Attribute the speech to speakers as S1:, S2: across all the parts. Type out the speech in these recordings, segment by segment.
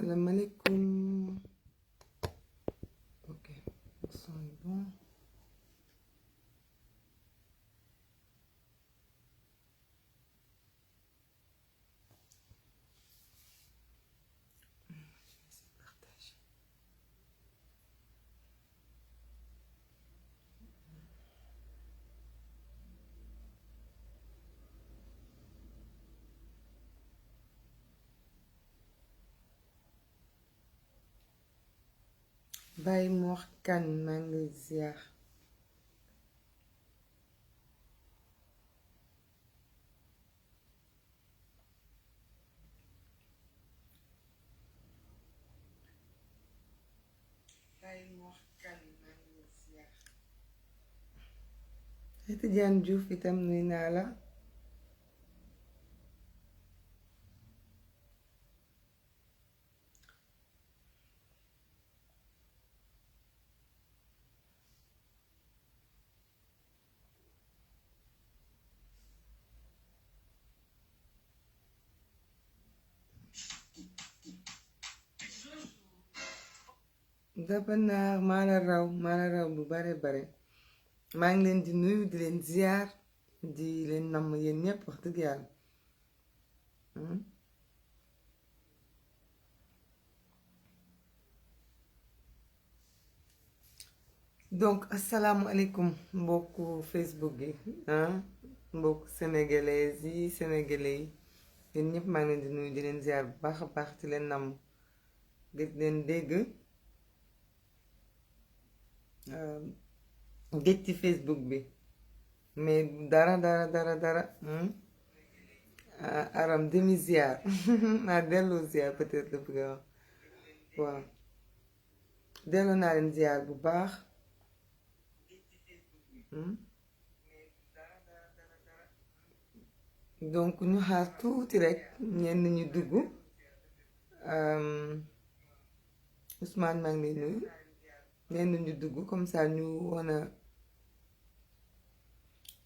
S1: Salaamaaleykum. Ok, le son est bon. Je vais essayer de partager. Baye Mor Kane maa ngi lay ziar. Baye Mor Kane maa ngi lay ziar. Tidiane Diouf itam nuyu naa la. Daba naar maa la raw bu bare bare. maa ngi leen di nuyu di leen ziar di leen namm yéen ñépp wax dëgg yàlla. donc asalaamualeykum mbokku Facebook gi mbokku sénégalais yi sénégalais yi yéen ñépp maa ngi leen di nuyu di leen ziar bu baax a baax ci leen namm gëj leen dégg géej ci Facebook bi mais dara aram demi ziar naa delloo ziar peut-être la bëgg a wax waaw delloo naa leen ziar bu baax donc ñu xaar tuuti rekk ñenn ñu dugg Ousmane maa ngi lay nuyu ñenn ñu dugg comme ça ñu wana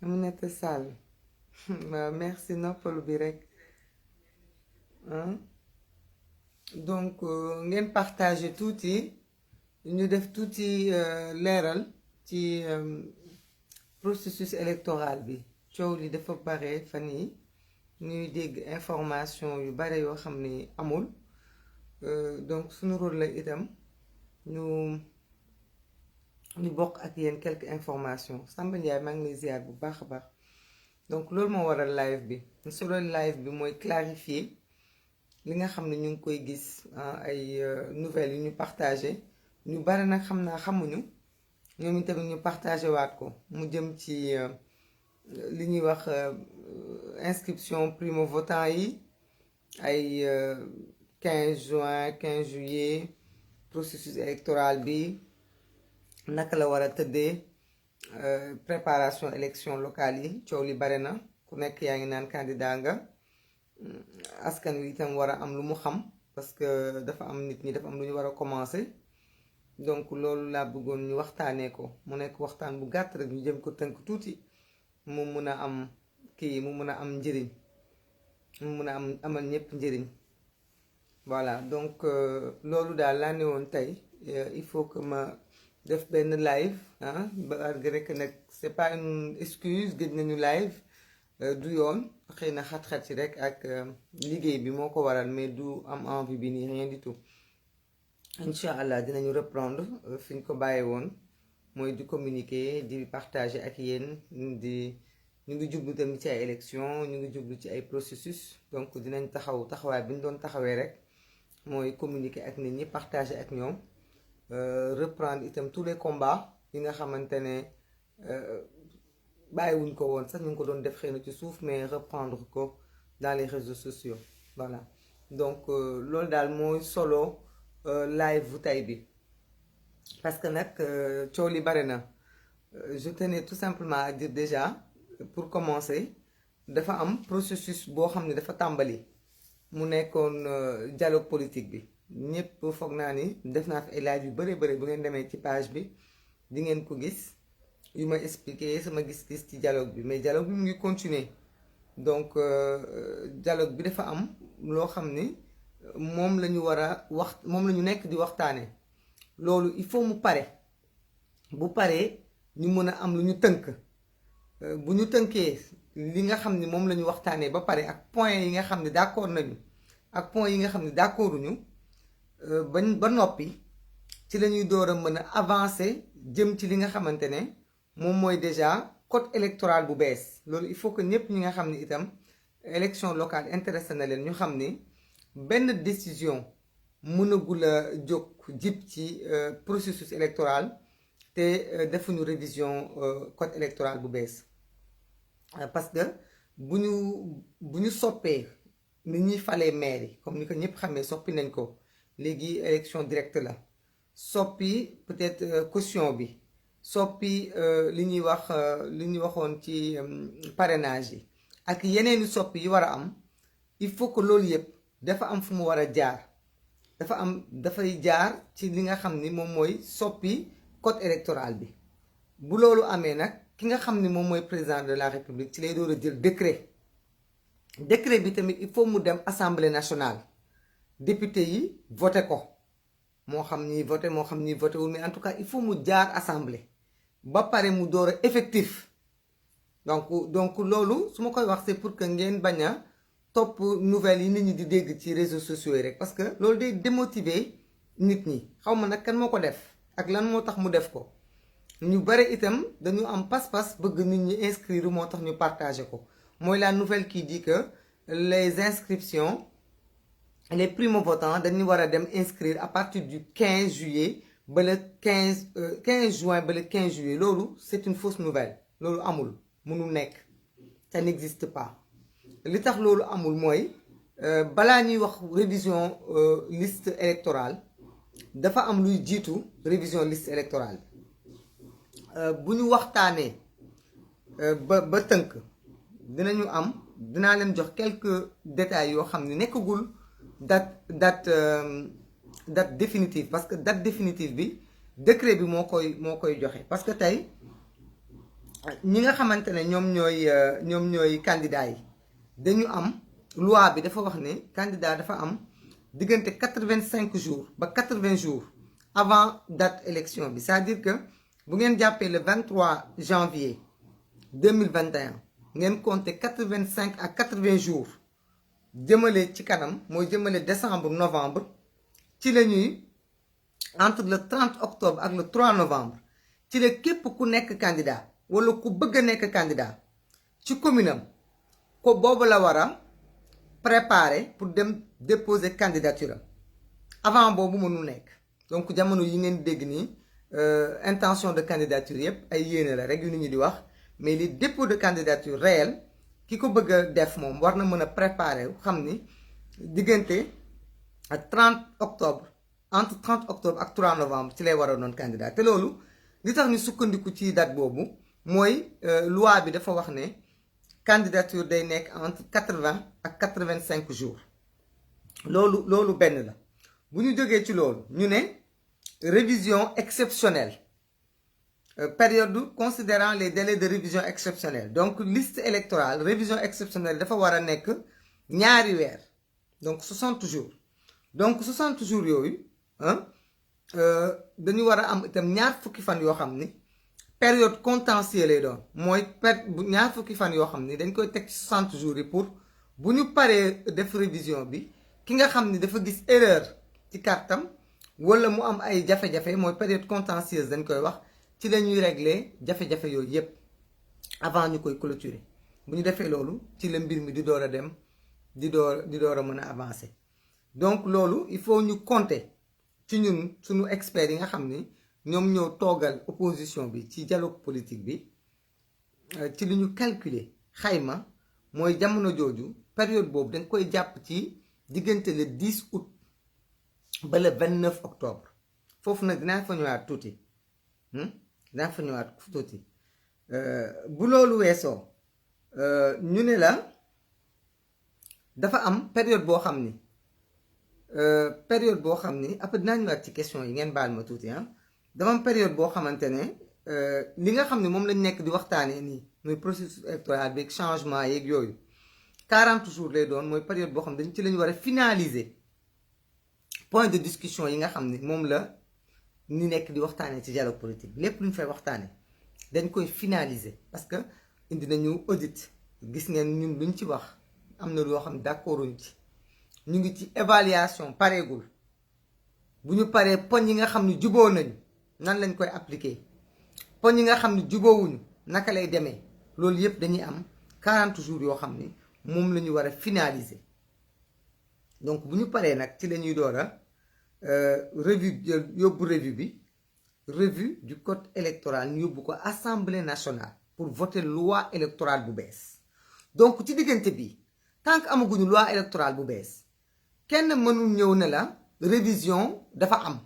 S1: Aminata Sall waaw merci noppalu bi rekk donc ngeen partager tuuti ñu def tuuti leeral ci processus électoral bi coow li dafa bare fan yi ñuy dégg information yu bare yoo xam ni amul donc suñu rôle la itam ñu bokk ak yéen quelques informations Samba Ndiaye maa ngi lay ziar bu baax a baax donc loolu moo waral live bi solo live bi mooy clarifier li nga xam ne ñu ngi koy gis ay nouvelles yu ñu partagé ñu bari nag xam naa xamuñu ñoom itamit ñu partagé waat ko mu jëm ci li ñuy wax inscription primo votant yi ay 15 juin 15 juillet processus électoral bi naka la war a tëddee préparation élection locale yi coow li bare na ku nekk yaa ngi naan candidat nga askan wi itam war a am lu mu xam parce que dafa am nit ñi dafa am lu ñu war a commencer donc loolu laa bëggoon ñu waxtaanee ko mu nekk waxtaan bu gàtt rek ñu jëm ko tënk tuuti mu mun a am mu mun a am njëriñ mu mun a amal ñépp njëriñ voilà donc loolu daal laa ne woon tey il faut que ma def benn live malgré que nag c'est pas une excuse gëj nañu live du yoon xëy na xat-xat ci rek ak liggéey bi moo ko waral mais du am envie bi nii rien du tout incha allah dinañu reprendre fi ñu ko bàyyi woon mooy di communiquer di partager ak yéen ñu ngi jublu tamit ci ay élection ñu ngi jublu ci ay processus donc dinañ taxawaay bi ñu doon taxawee rek mooy communiquer ak nit ñi partager ak ñoom reprendre itam tous les combats yi nga xamante ne bàyyiwuñ ko woon sax ñu ngi ko doon def xëy na ci suuf mais reprendre ko dans les réseaux sociaux voilà donc loolu daal mooy solo live bu tey bi parce que nag coow li bare na je tenais tout simplement à dire déjà pour commencer dafa am processus boo xam ne dafa tàmbali mu nekkoon dialogue politique bi ñëpp foog naa ni def naa fi ay live yu bare bu ngeen demee ci page bi di ngeen ko gis yu ma expliquer sama gis-gis ci dialogue bi mais dialogue bi mu ngi continuer donc dialogue bi dafa am loo xam ni moom la ñu war a wax, moom la ñu nekk di waxtaanee loolu il faut mu pare. bu paree ñu mën a am lu ñu tënk bu ñu tënkee li nga xam ne moom la ñu waxtaanee ba pare ak point yi nga xam ne d'accord nañu ak point yi nga xam ne d'accorduñu ba noppi ci la ñuy door a mën a avancer jëm ci li nga xamante ne moom mooy déjà code électoral bu bees. loolu il faut que ñëpp ñi nga xam ne itam élection locale intéressé na leen ñu xam ni benn décision mënagul a jóg jib ci processus électoral te defuñu révision code électoral bu bees parce que bu ñu soppee ni ñuy falee maire yi comme ni ko ñëpp xamee soppi nañ ko léegi élection directe la soppi peut-être caution bi soppi li ñuy wax li ñuy waxoon ci parrainage yi ak yeneeni soppi yi war a am il faut que loolu yëpp dafa am fu mu war a jaar dafay jaar ci li nga xam ni moom mooy soppi code électoral bi. bu loolu amee nag ki nga xam ni moom mooy président de la république ci lay door a jël décret bi tamit il faut mu dem assemblée nationale député yi voté ko moo xam ni voté moo xam ni voté wul mais en tout cas il faut mu jaar assemblée ba pare mu door a effectif. donc loolu su ma koy wax c'est pour que ngeen bañ a topp nouvelles yi nit ñi di dégg ci réseaux sociaux yi rek parce que loolu day démotiver nit ñi xaw ma nag kan moo ko def ak lan moo tax mu def ko. ñu bare itam dañu am pas-pas bëgg nit ñi inscrire moo tax ñu partager ko mooy la nouvelle qui dit que les inscriptions les primo-votants dañu war a dem inscrire à partir du 15 juillet ba le 15 juin ba le 15 juillet loolu c'est une fausse nouvelle loolu amul mënul nekk ça n'existe pas. li tax loolu amul mooy balaa ñuy wax révision liste électorale dafa am luy jiitu révision liste électorale bu ñu waxtaanee ba tënk dinaa leen jox quelques détails yoo xam ne nekkagul date définitive parce que date définitive bi décret bi moo koy joxe parce que tey ñi nga xamante ne ñoom ñooy candidats yi dañu am loi bi dafa wax ne candidat dafa am diggante 85 jours ba 80 jours avant date élection bi c'est-à-dire que bu ngeen jàppee le 23 janvier 2021 ngeen compter 85 à 80 jours jëmale ci kanam mooy jëmale décembre novembre ci la ñuy entre le 30 octobre ak le 3 novembre ci la képp ku nekk candidat wala ku bëgg a nekk candidat ci commune am ko boobu la war a préparer pour dem déposer candidature avant boobu mënul nekk. donc jamono yi ngeen dégg nii intention de candidature yëpp ay yéene la rek yu nit ñi di wax mais les dépôts de candidature réel ki ko bëgg a def moom war na mën a préparer xam ni diggante ak 30 octobre entre 30 octobre ak 3 novembre ci lay war a doon candidat te loolu li tax ñu sukkandiku ci date boobu mooy loi bi dafa wax ne candidature day nekk entre 80 ak 85 jours loolu benn la. bu ñu jógee ci loolu ñu ne révision exceptionnelle période considérant les délais de révision exceptionnelle donc liste électorale révision exceptionnelle dafa war a nekk ñaari weer donc 60 jours donc 60 jours yooyu dañu war a am itam ñaar fukki fan yoo xam ni période contentieux lay doon mooy ñaar fukki fan yoo xam ni dañ koy teg ci 60 jours yi pour bu ñu paree def révision bi ki nga xam ni dafa gis erreur ci kartam wala mu am ay jafe-jafe mooy période contentieuse dañ koy wax ci la ñuy régler jafe-jafe yooyu yépp avant ñu koy clôturer bu ñu defee loolu ci la mbir mi di door a dem di door a mën a avancer donc loolu il faut ñu compter ci ñun suñu experts yi nga xam ni ñoom ñoo toogal opposition bi ci dialogue politique bi ci li ñu calculer xayma mooy jamono jooju période boobu dañ koy jàpp ci diggante le 10 août ba le 29 octobre foofu nag dinaa fa ñëwaat tuuti bu loolu weesoo ñu ne la dafa am période boo xam ni après dinaa ñëwaat ci question yi ngeen baal ma tuuti dafa am période boo xamante ne li nga xam ne moom lañ nekk di waxtaanee nii muy processus électoral bi changement yeeg yooyu 40 jours lay doon mooy période boo xam ne dañ ci lañu war a finaliser point de discussion yi nga xam ne moom la ñu nekk di waxtaanee ci dialogue politique bi lépp lu ñu fay waxtaanee dañ koy finaliser parce que indi nañu audit gis ngeen ñun luñ ci wax am na loo xam ne d'accorduñ ci ñu ngi ci évaluation pareegul bu ñu paree poñ yi nga xam ne juboo nañu nan lañ koy appliquer poñ yi nga xam ne juboowuñu naka lay demee loolu yëpp dañuy am 40 jours yoo xam ni moom la ñu war a finaliser donc bu ñu paree nag ci la ñuy door a revue yóbbu revue du code électoral ñu yóbbu ko assemblée nationale pour voter loi électorale bu bees donc ci diggante bi tant que amaguñu loi électorale bu bees kenn mënul ñëw ne la révision dafa am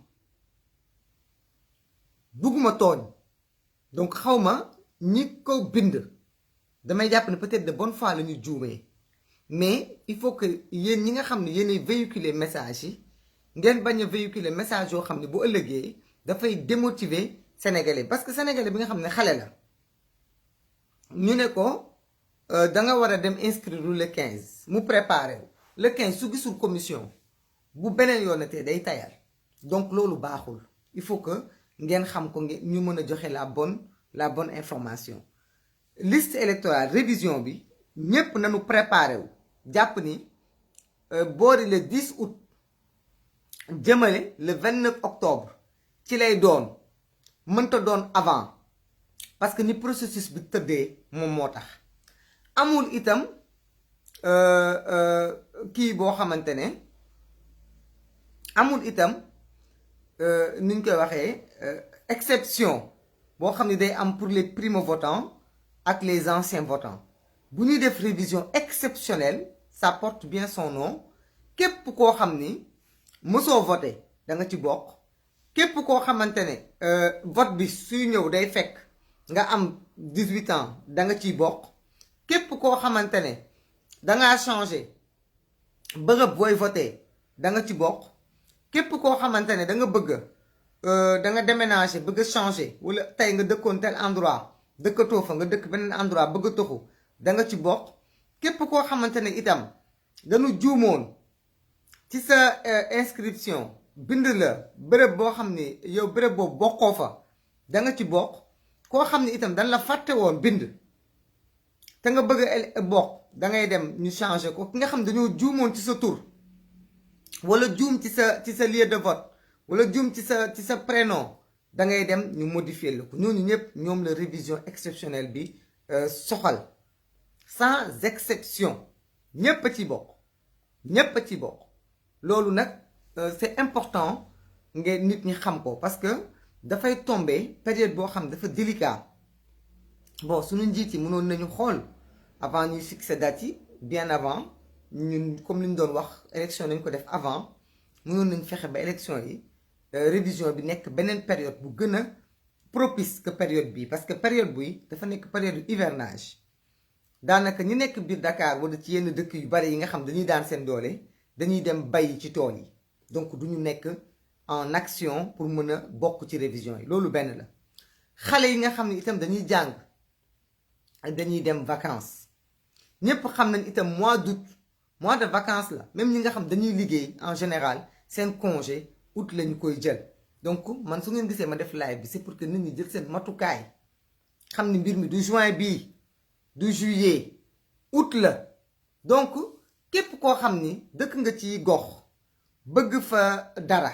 S1: bugguma tooñ donc xawma ñi ko bind damay jàpp ne peut-être de bonne foi la ñu juumee mais il faut que yéen ñi nga xam ne yéenay véhiculer message yi ngeen bañ a véhiculer message yoo xam ne bu ëllëgee dafay démotiver sénégalais parce que sénégalais bi nga xam ne xale la ñu ne ko da nga war a dem inscrire le 15 mu préparé le 15 su gisul commission bu beneen yoonatee day tayal donc loolu baaxul il faut que ngeen xam ko ñu mën a joxe la bonne information liste électorale révision bi ñépp nañu préparé wu jàpp ni boori le 10 août jëmale le 29 octobre ci lay doon mënta doon avant parce que ni processus bi tëddee moom moo tax amul itam kii boo xamante ne amul itam ni ñu koy waxee exception boo xam ne day am pour les primo-votants ak les anciens votants bu ñuy def révision exceptionnelle ça porte bien son nom képp koo xam ni mësoo voté da nga ci bokk képp koo xamante ne vote bi suy ñëw day fekk nga am 18 ans da nga ciy bokk képp koo xamante ne dangaa changé bërëb booy voté da nga ci bokk képp koo xamante ne da nga bëgg da nga déménager bëgg a changer wala tey nga dëkkoon tel endroit dëkkatoo fa nga dëkk beneen endroit bëgg a toxu da nga ci bokk képp koo xamante ne itam dañu juumoon ci sa inscription bind la bërëb boo xam ni yow bërëb boobu bokkoo fa da nga ci bokk koo xam ne itam dañ la fàtte woon bind te nga bëgg a bokk da ngay dem ñu changer ko ki nga xam dañoo juumoon ci sa tur wala juum ci sa lieu de vote wala juum ci sa prénom da ngay dem ñu modifier la ko ñooñu ñëpp ñoom la révision exceptionnelle bi soxal sans exception ñëpp a ci bokk ñëpp a ci bokk loolu nag c'est important ngeen nit ñi xam ko parce que dafay tomber période boo xam dafa délicat bon suñu njiit yi mënoon nañu xool avant ñuy fixer date yi bien avant ñun comme li ñu doon wax élection nañ ko def avant mënoon nañ fexe ba élection yi révision bi nekk beneen période bu gën a propice que période bi parce que période buy dafa nekk période hivernage daanaka ñi nekk biir Dakar wala ci yenn dëkk yu bari yi nga xam dañuy daan seen doole dañuy dem bay ci tool yi donc du ñu nekk en action pour mën a bokk ci révision yi loolu benn la xale yi nga xam ne itam dañuy jàng dañuy dem vacances ñépp xam nañ itam mois d'août mois de vacances la même ñi nga xam dañuy liggéey en général seen congé août lañu koy jël donc man su ngeen gisee ma def live bi c'est pour que nit ñi jël seen matukaay xam ni mbir mi du juin bii du juillet août la donc képp koo xam ni dëkk nga ci gox bëgg fa dara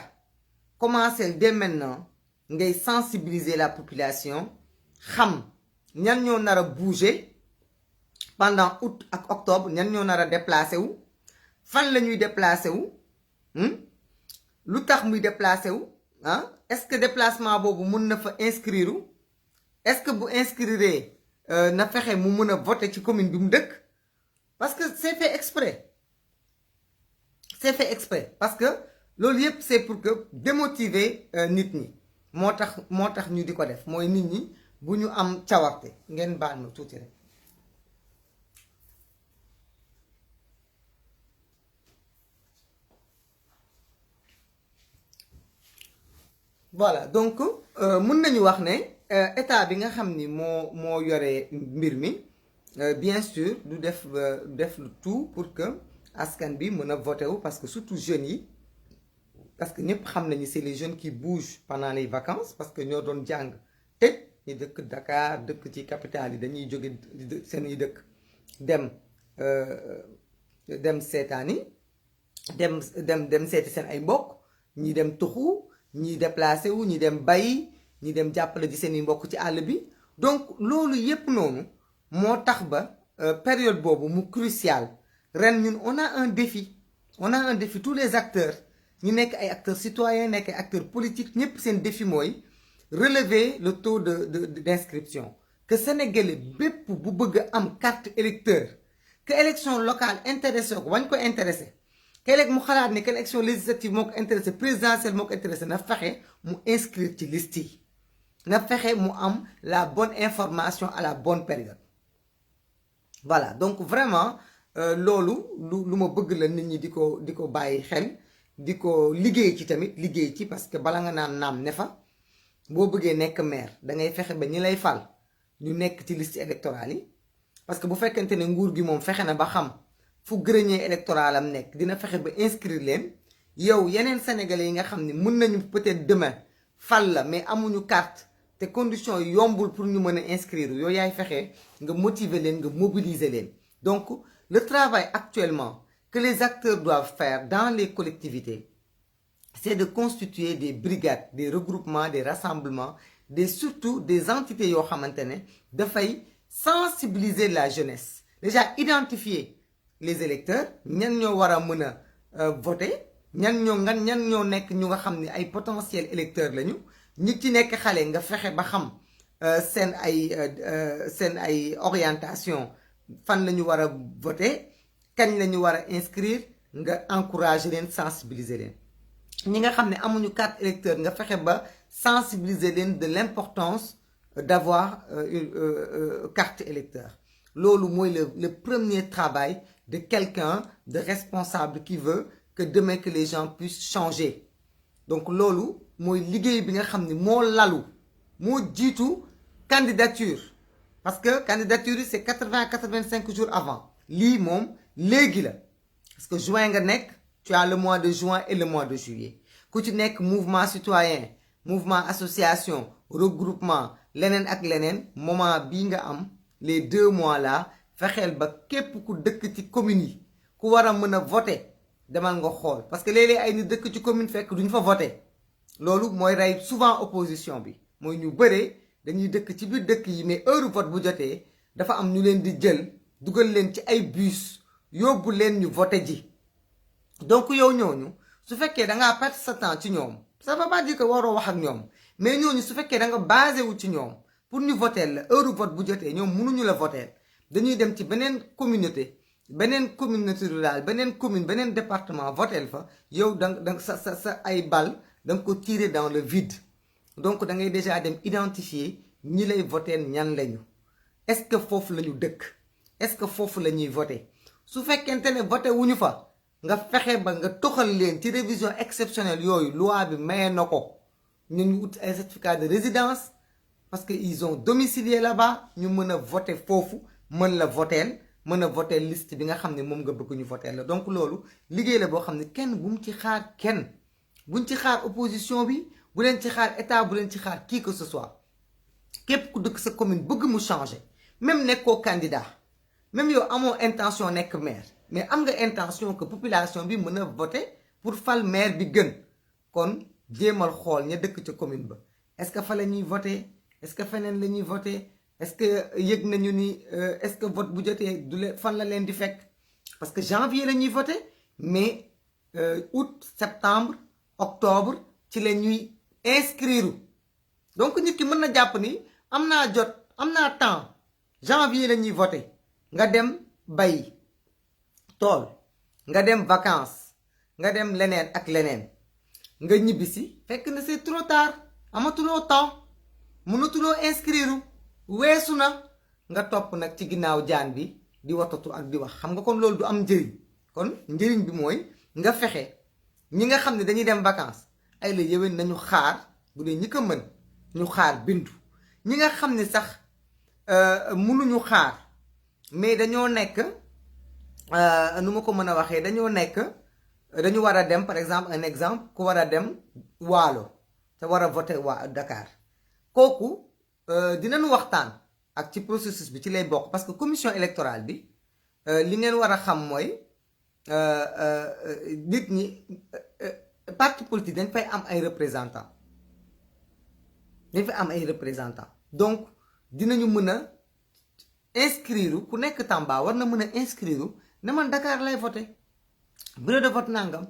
S1: commencer dès maintenant ngay sensibiliser la population xam ñan ñoo nar a bouger pendant août ak octobre ñan ñoo nar a déplacé wu fan la ñuy déplacé wu lu tax muy déplacé wu ah est-ce que déplacement boobu mun na fa inscrire est-ce que bu inscrire na fexe mu mun a voter ci commune bi mu dëkk parce que c'est fait exprès parce que loolu yëpp c'est pour que démotiver nit ñi moo tax ñu di ko def mooy nit ñi bu ñu am cawarte ngeen baal ma tuuti rek. voilà donc mun nañu wax ne état bi nga xam ni moo yore mbir mi bien sûr du def le tout pour que askan bi mën a voté wu parce que surtout jeunes yi parce que ñëpp xam nañu c'est les jeunes qui bougent pendant les vacances parce que ñoo doon jàng tëj ñu dëkk Dakar dëkk ci capitale yi dañuy jóge seen yi dëkk dem seetaani dem seeti seen ay mbokk ñi dem tuxu ñi déplacé wu ñi dem bay ñi dem jàppale ji seen i mbokk ci àll bi donc loolu yépp noonu moo tax ba période boobu mu crucial ren ñun on a un défi tous les acteurs ñu nekk ay acteurs citoyens nekk ay acteurs politiques ñëpp seen défi mooy relever le taux d'inscription que sénégalais bépp bu bëgg am carte électeur que élection locale intéressé ko wañ ko intéressé que léegi mu xalaat ne que élection législative moo ko intéressé présidentielle moo ko intéressé na fexe mu inscrire ci liste yi na fexe mu am la bonne information à la bonne période voilà donc vraiment loolu lu ma bëgg la nit ñi di ko bàyyi xel di ko liggéey ci tamit liggéey ci parce que bala nga naan naam ne fa boo bëggee nekk maire da ngay fexe ba ñi lay fal ñu nekk ci liste électorale yi parce que bu fekkente ne nguur gi moom fexe na ba xam fu grenier électoral am nekk dina fexe ba inscrire leen yow yeneen sénégalais yi nga xam ne mën nañu peut-être demain fal la mais amuñu carte te conditions yi yombul pour ñu mën a inscrire yow yaay fexe nga motiver leen nga mobiliser leen donc le travail actuellement que les acteurs doivent faire dans les collectivités c'est de constituer des brigades des regroupements des rassemblements surtout des entités yoo xamante ne dafay sensibiliser la jeunesse déjà identifier les électeurs ñan ñoo war a mën a voter ñan ñoo nekk ñu nga xam ne ay potentiels électeurs lañu ñi ci nekk xale nga fexe ba xam seen ay orientation fan la ñu war a voter kañ la ñu war a inscrire nga encourager leen sensibiliser leen ñi nga xam ne amuñu carte électeur nga fexe ba sensibiliser leen de l'importance d'avoir carte électeur loolu mooy le premier travail de quelqu'un de responsable qui veut que demain que les gens puissent changer donc loolu mooy liggéey bi nga xam ni moo lalu moo jiitu candidature parce que candidature yi c'est 85 jours avant lii moom léegi la parce que juin nga nekk tu as le mois de juin et le mois de juillet ku ci nekk mouvement citoyen mouvement association regroupement leneen ak leneen moment bii nga am les 2 mois là fexeel ba képp ku dëkk ci commune yi ku war a mën a voter demal nga xool parce que léeg-léeg ay nit dëkk ci commune fekk duñ fa voter loolu mooy rey souvent opposition bi mooy ñu bëree dañuy dëkk ci biir dëkk yi mais heure vote bu jotee dafa am ñu leen di jël dugal leen ci ay bus yóbbu leen ñu voter ji donc yow ñooñu su fekkee da ngaa perdre sa temps ci ñoom ça veut pas dire que waroo wax ak ñoom mais ñooñu su fekkee da nga basé wu ci ñoom pour ñu voter la heure vote bu jotee ñoom mënuñu la voter dañuy dem ci beneen communauté rurale beneen commune beneen département voter fa yow da sa ay bal da nga ko tirer dans le vide donc da ngay déjà dem identifier ñi lay voter ñan lañu est-ce que foofu la ñu dëkk est-ce que foofu la ñuy voter su fekkente ne voter wuñu fa nga fexe ba nga toxal leen ci révision exceptionnelle yooyu loi bi maye na ko ñu ut ay certificat de résidence parce que ils ont domicilié là-bas ñu mën a voter foofu mën la voter liste bi nga xam ne moom nga bëgg ñu voter la donc loolu liggéey la boo xam ne kenn bu mu ci xaar kenn buñ ci xaar opposition bi bu leen ci xaar état bu leen ci xaar qui que ce soit képp ku dëkk sa commune bëgg mu changer même nekkoo candidat même yow amoo intention nekk maire mais am nga intention que population bi mën a voter pour fal maire bi gën kon jéemal xool ña dëkk ca commune ba est-ce que fa la ñuy voter est-ce que feneen la ñuy voter est-ce que yëg nañu ni est-ce que vote bu jotee du leen fan la leen di fekk parce que janvier la ñuy voter mais août septembre octobre ci la ñuy inscrire donc nit ki mën na jàpp ni am naa temps janvier la ñuy voter nga dem bay tool nga dem vacances nga dem leneen ak leneen nga ñibbisi fekk na c'est trop tard amatuloo temps mënatuloo inscrire weesu na nga topp nag ci ginnaaw jaan bi di watatu ak di wax xam nga kon loolu du am njëriñ kon njëriñ bi mooy nga fexe ñi nga xam ne dañuy dem vacances ay la yéwén nañu xaar bu dee ñi ko mën ñu xaar bindu ñi nga xam ne sax mënuñu xaar mais dañoo nekk nu ma ko mën a waxee dañoo nekk dañu war a dem par exemple un exemple ku war a dem Waalo te war a voter waa Dakar kooku dinañu waxtaan ak ci processus bi ci lay bokk parce que commission électorale bi li ngeen war a xam mooy nit ñi parti politique dañ fay am ay représentants dañ fay am ay représentants donc dinañu mën a inscrire ku nekk Tamba war na mën a inscrire ne man Dakar lay voter bureau de vote nangam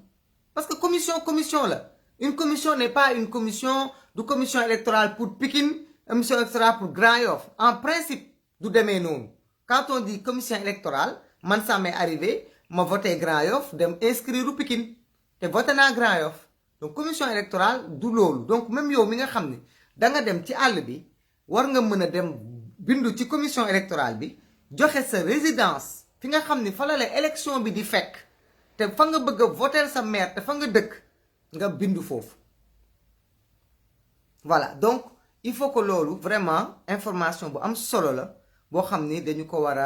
S1: parce que commission la une commission n'est pas une commission du commission électorale pour Pikine commission électorale pour Grand Yoff en principe du demee noonu quand on dit commission électorale man ça m'est arrivé ma voté Grand Yoff dem inscrire u Pikine te voté naa Grand Yoff donc commission électorale du loolu donc même yow mi nga xam ne da nga dem ci àll bi war nga mën a dem bindu ci commission électorale bi joxe sa résidence fi nga xam ni fa la élection bi di fekk te fa nga bëgg a voter sa maire te fa nga dëkk nga bindu foofu voilà donc il faut que loolu vraiment information bu am solo la boo xam ni dañu ko war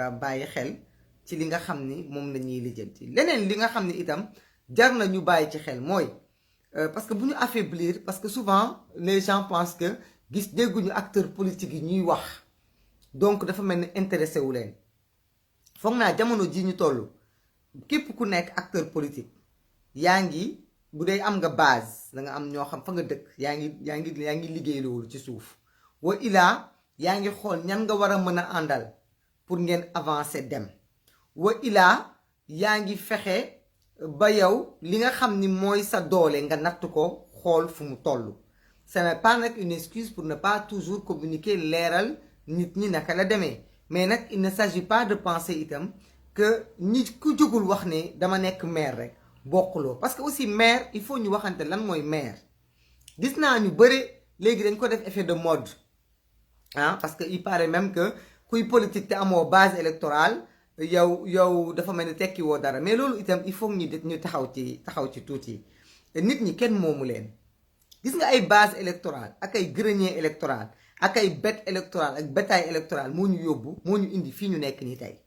S1: a bàyyi xel ci li nga xam ni moom la ñuy lijjanti leneen li nga xam ni itam jar na ñu bàyyi ci xel mooy parce que bu ñu affaiblir parce que souvent les gens pensent que dégguñu acteurs politiques yi ñuy wax donc dafa mel ni intéressé wu leen foog naa jamono ji ñu toll képp ku nekk acteur politique yaa ngi bu dee am nga base da nga am ñoo xam fa nga dëkk yaa ngi liggéey loolu ci suuf wa ilaa yaa ngi xool ñan nga war a mën a àndal pour ngeen avancer dem wa ilaa yaa ngi fexe ba yow li nga xam ni mooy sa doole nga natt ko xool fu mu toll. Ce n'est pas nag une excuse pour ne pas toujours communiquer leeral nit ñi naka la demee mais nag il ne s'agit pas de penser itam que nit ku jógul wax ne dama nekk maire rek bokkuloo parce que aussi maire il faut ñu waxante lan mooy maire gis naa ñu bëri léegi dañ ko def effet de mode parce que il paraît même que kuy politique te amoo base électorale yow dafa mel ni tekki woo dara mais loolu itam il faut ñu taxaw ci tuuti nit ñi kenn moomu leen gis nga ay base électorale ak ay grenier électoral ak ay bête électorale ak bétail électoral moo ñu yóbbu moo ñu indi fii ñu nekk nii tey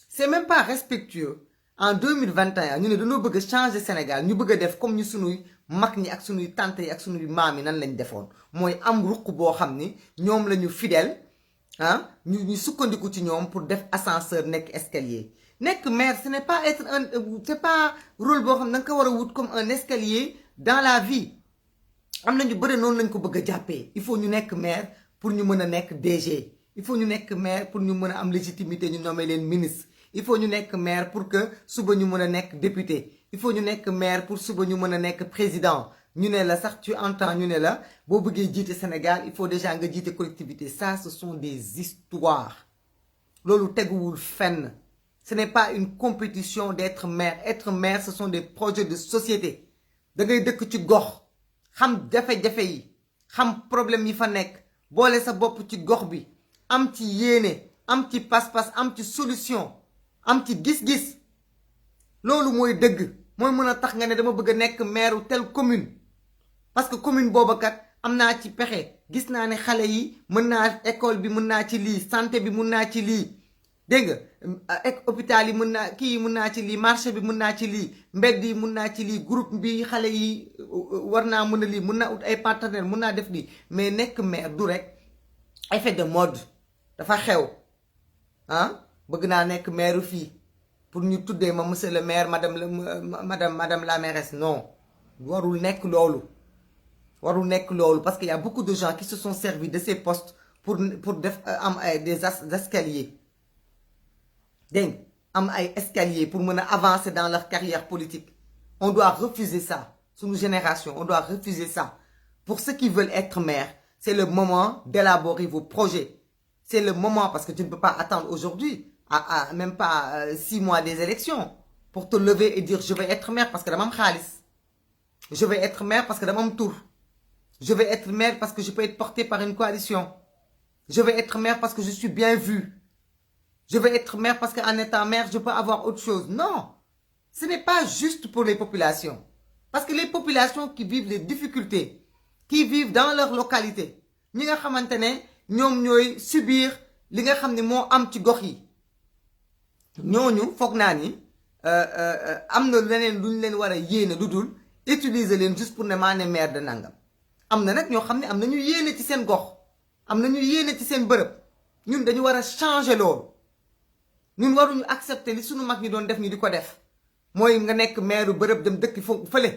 S1: c'est même pas respectueux en 2021 ñu ne dañoo bëgg a changer Sénégal ñu bëgg a def comme ñu sunuy mag ñi ak sunuy tante yi ak sunuy maam yi nan lañ defoon mooy am ruq boo xam ni ñoom la ñu fidèle ñu sukkandiku ci ñoom pour def ascenseur nekk escalier nekk maire ce n'est pas c'est pas rôle boo xam ne da nga ko war a wut comme un escalier dans la vie am na ñu bëri noonu lañ ko bëgg a jàppee il faut ñu nekk maire pour ñu mën a nekk DG il faut ñu nekk maire pour ñu mën a am légitimité ñu nommer leen ministre il faut ñu nekk maire pour que suba ñu mën a nekk député il faut ñu nekk maire pour suba ñu mën a nekk président ñu ne la sax tu entends ñu ne la boo bëggee jiite Sénégal il faut déjà nga jiite collectivité ça ce sont des histoires loolu teguwul fenn ce n'est pas une compétition d'être maire ce sont des projets de société da ngay dëkk ci gox xam jafe-jafe yi xam problème yi fa nekk boole sa bopp ci gox bi am ci yéene am ci pas-pas am ci solution am ci gis-gis loolu mooy dëgg mooy mën a tax nga ne dama bëgg a nekk maire telle commune parce que commune booba kat am naa ci pexe gis naa ne xale yi mën naa école bi mën naa ci lii santé bi mën naa ci lii dégg nga hôpital yi mën naa kii yi mën naa ci lii marché bi mën naa ci lii mbedd yi mën naa ci lii groupe bi xale yi war naa mën a lii mën naa ut ay partenaires mën naa def lii mais nekk maire du rek effet de mode dafa xew bëgg naa nekk maire fii pour ñu tuddee ma monsieur le maire madame la mairesse non warul nekk loolu parce qu'il y a beaucoup de gens qui se sont servis de ces postes pour def am ay des escaliers dégg am ay escaliers pour mën a avancer dans leur carrière politique on doit refuser ça suñu génération on doit refuser ça pour ceux qui veulent être maire c'est le moment d'élaborer vos projets c'est le moment parce que tu ne peux pas attendre aujourd'hui à même pas 6 mois des élections pour te lever et dire je vais être maire parce que dama am xaalis je vais être maire parce que dama am tour je vais être maire parce que je peux être porté par une coalition je vais être maire parce que je suis bien vu je vais être maire parce qu'en étant maire je peux avoir autre chose non ce n'est pas juste pour les populations parce que les populations qui vivent les difficultés qui vivent dans leur localité ñi nga xamante ne ñoom ñooy subir li nga xam ne moo am ci gox yi ñooñu foog naa ni am na leneen lu ñu leen war a yéene lu dul utiliser leen juste pour ne maa ne maire de nangam. am na nag ñoo xam ne am na ñu yéene ci seen gox am na ñu yéene ci seen bërëb ñun dañu war a changer loolu ñun waruñu accepter li suñu mag ñi doon def ñu di ko def mooy nga nekk maire bërëb dem dëkk fële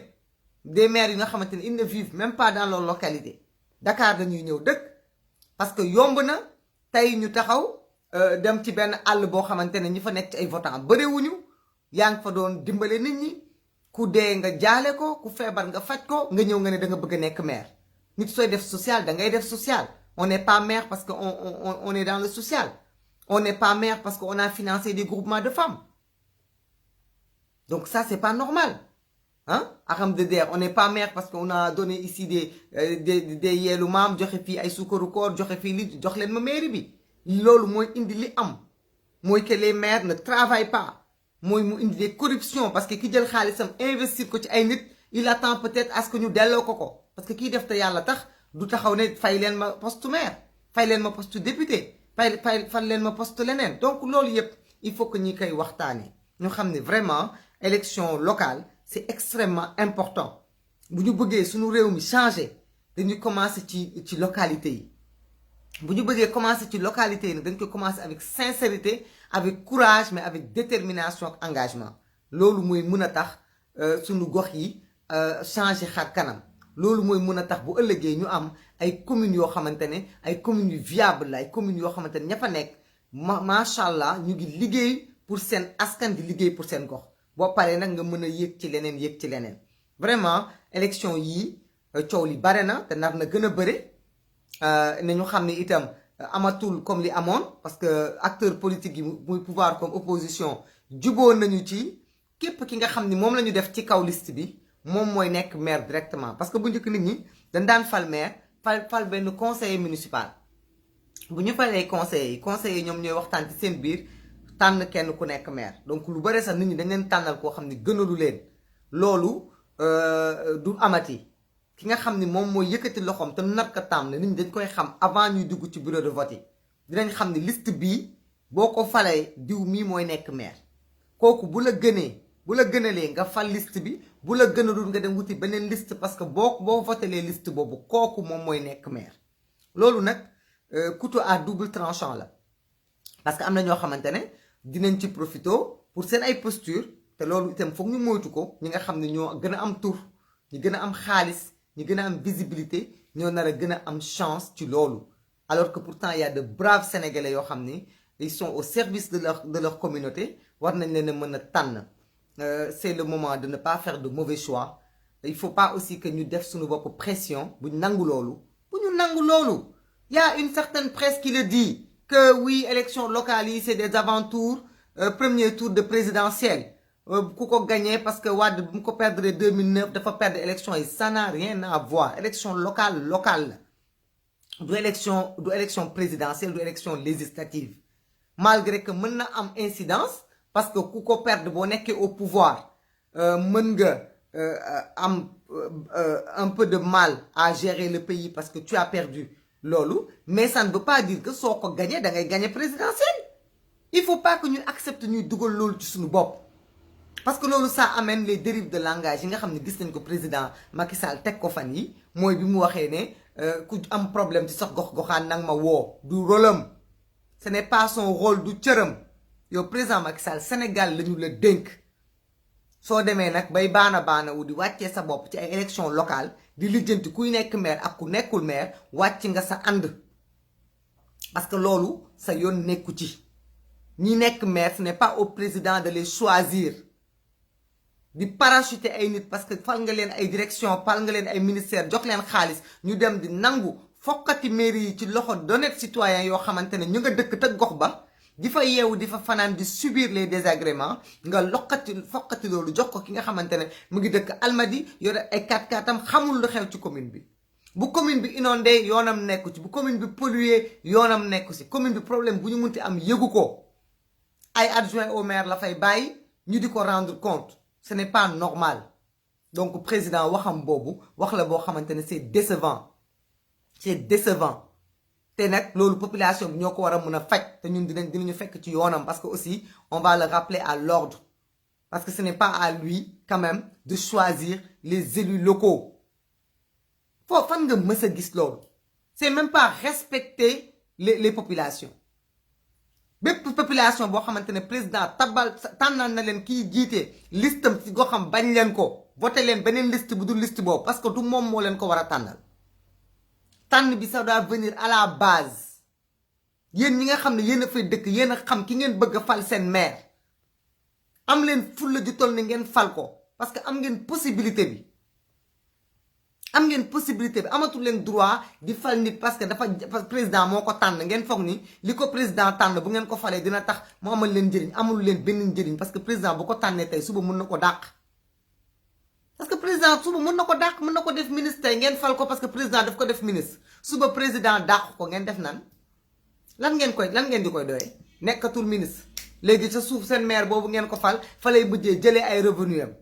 S1: des maires yi nga xamante ne ils ne vivent même pas dans leur localité Dakar dañuy ñëw dëkk parce que yomb na tey ñu taxaw dem ci benn àll boo xamante ne ñi fa nekk ci ay votants bëriwuñu yaa ngi fa doon dimbale nit ñi ku dee nga jaale ko ku feebar nga faj ko nga ñëw nga ne da nga bëgg a nekk maire nit sooy def social da ngay def social on n'est pas maire parce que on est dans le social on n'est pas maire parce que on a financé des groupements de femmes donc ça c'est pas normal hein Aram de Der on n'est pas maire parce qu'on a donné ici des yeelu maam joxe fii ay suukaru koor joxe fii li jox leen ma mairie bi loolu mooy indi li am mooy que les maires ne travaillent pas mooy mu indi des corruptions parce que ki jël xaalisam investir ko ci ay nit il attend peut-être à ce que ñu delloo ko parce que kii def te yàlla tax du taxaw ne fay leen ma poste maire fay leen ma poste député fay leen ma poste leneen donc loolu yëpp il faut que ñi koy waxtaanee ñu xam ne vraiment élection locale c'est extrêmement important bu ñu bëggee suñu réew mi changer dañuy commencer ci localité yi bu ñu bëggee commencer ci localité yi nag dañ koy commencer avec sincérité avec courage mais avec détermination ak engagement loolu mooy mën a tax suñu gox yi changer xar kanam loolu mooy mën a tax bu ëllëgee ñu am ay communes yoo xamante ne ay communes yu viable la ay communes yoo xamante ne ña fa nekk macha allah ñu ngi liggéey pour seen askan di liggéey pour seen gox boo paree nag nga mën a yéeg ci leneen vraiment élection yii coow li bare na te nar na gën a bëre nañu xam ne itam amatul comme li amoon parce que acteurs politiques yi muy pouvoir comme opposition juboo nañu ci képp ki nga xam ni moom la ñu def ci kaw liste bi moom mooy nekk maire directement parce que bu njëkk nit ñi dañ daan fal maire fal benn conseiller municipal bu ñu falee conseillers yi ñoom ñooy waxtaan ci seen biir tànn kenn ku nekk maire donc lu bare sax nit ñi dañ leen tànnal koo xam ne gënalu leen loolu du amati ki nga xam ni moom mooy yëkkati loxoom te nar ko tàmm nit ñi dañ koy xam avant ñuy dugg ci bureau de vote yi dinañ xam ni liste bii boo ko falee diw mii mooy nekk maire kooku bu la gënalee nga fal liste bi bu la gënalul nga dem wuti beneen liste parce que boo votelee liste boobu kooku moom mooy nekk maire loolu nag couteau à double tranchant la parce que am na ñoo xamante ne dinañ ci profito pour seen ay posture te loolu itam foog ñu moytu ko ñi nga xam ne ñoo gën a am tur ñu gën a am xaalis ñu gën a am visibilité ñoo nar a gën a am chance ci loolu alors que pourtant il y a de braves sénégalais yoo xam ni ils sont au service de leur communauté war nañ leen a mën a tànn c'est le moment de ne pas faire de mauvais choix il faut pas aussi que ñu def suñu bopp pression bu ñu nangu loolu il y a une certaine presse qui le dit que oui élection locale yi c'est des avant-tours premier tour de présidentielle ku ko gagné parce que Wade bu mu ko perdre 2009 dafa perdre élection yi ça n'a rien à voir élection locale la du élection présidentielle du élection législative malgré que mën na am incidence parce que ku ko perdre boo nekkee au pouvoir mën nga am un peu de mal à gérer le pays parce que tu as perdu loolu mais ça ne veut pas dire que soo ko gagné da ngay gagné présidentielle il faut pas que ñu accepte ñuy dugal loolu ci suñu bopp parce que loolu ça amène les dérives de langage yi nga xam ne gis nañ ko président Macky Sall teg ko fan yi mooy bi mu waxee ne ku am problème ci sax gox-goxaan nag ma woo du rôlam ce n'est pas son rôle du cëram yow président Macky Sall Sénégal la ñu la dénk soo demee nag bay baana wu di wàccee sa bopp ci ay élection locale di lijjanti kuy nekk maire ak ku nekkul maire wàcc nga sa ànd parce que loolu sa yoon nekku ci ñi nekk maire ce n'est pas au président de les choisir di parachuter ay nit parce que fal nga leen ay direction fal nga leen ay ministère jox leen xaalis ñu dem di nangu fokkati mairie yi ci loxo d'honnêtes citoyens yoo xamante ne ñu nga dëkk te gox ba di fa yeewu di fa fanaan di subir les désagréments nga fokkati loolu jox ko ki nga xamante ne mu ngi dëkk Almadi yore ay 4x4 xamul lu xew ci commune bi bu commune bi inondé yoonam nekku ci bu commune bi pollué yoonam nekku ci commune bi problème bu ñu munti am yëgu ko ay adjoint au maire la fay bàyyi ñu di ko rendre compte ce n'est pas normal donc président waxam boobu wax la boo xamante ne c'est décevant te nag loolu population bi ñoo ko war a mën a faj te ñun dinañu fekk ci yoonam parce que aussi on va le rappeler à l'ordre Parce que ce n'est pas à lui, quand même, de choisir les élus locaux. Faut fan nga mës a gis loolu. C'est même pas respecter les populations. bépp population boo xamante ne président tabal tànnal na leen kiy jiite listam ci goxam bañ leen ko voté leen beneen liste bu dul liste boobu parce que du moom moo leen ko war a tànnal. tànn bi ça doit venir à la base yéen ñi nga xam ne yéen a fay dëkk yéen a xam ki ngeen bëgg a fal seen maire am leen fulla ju toll ni ngeen fal ko parce que am ngeen possibilité bi. am ngeen possibilité bi amatul leen droit di fal nit parce que dafa président moo ko tànn ngeen foog ni li ko président tànn bu ngeen ko falee dina tax mu amal leen njëriñ amul leen benn njëriñ parce que président bu ko tànnee tey suba mën na ko dàq. parce que président suba mën na ko dàq mën na ko def ministre tey ngeen fal ko parce que président daf ko def ministre suba président dàq ko ngeen def nan lan ngeen di koy doyee nekkatul ministre léegi sa suuf seen maire boobu ngeen ko fal fa lay mujjee jëlee ay revenu am.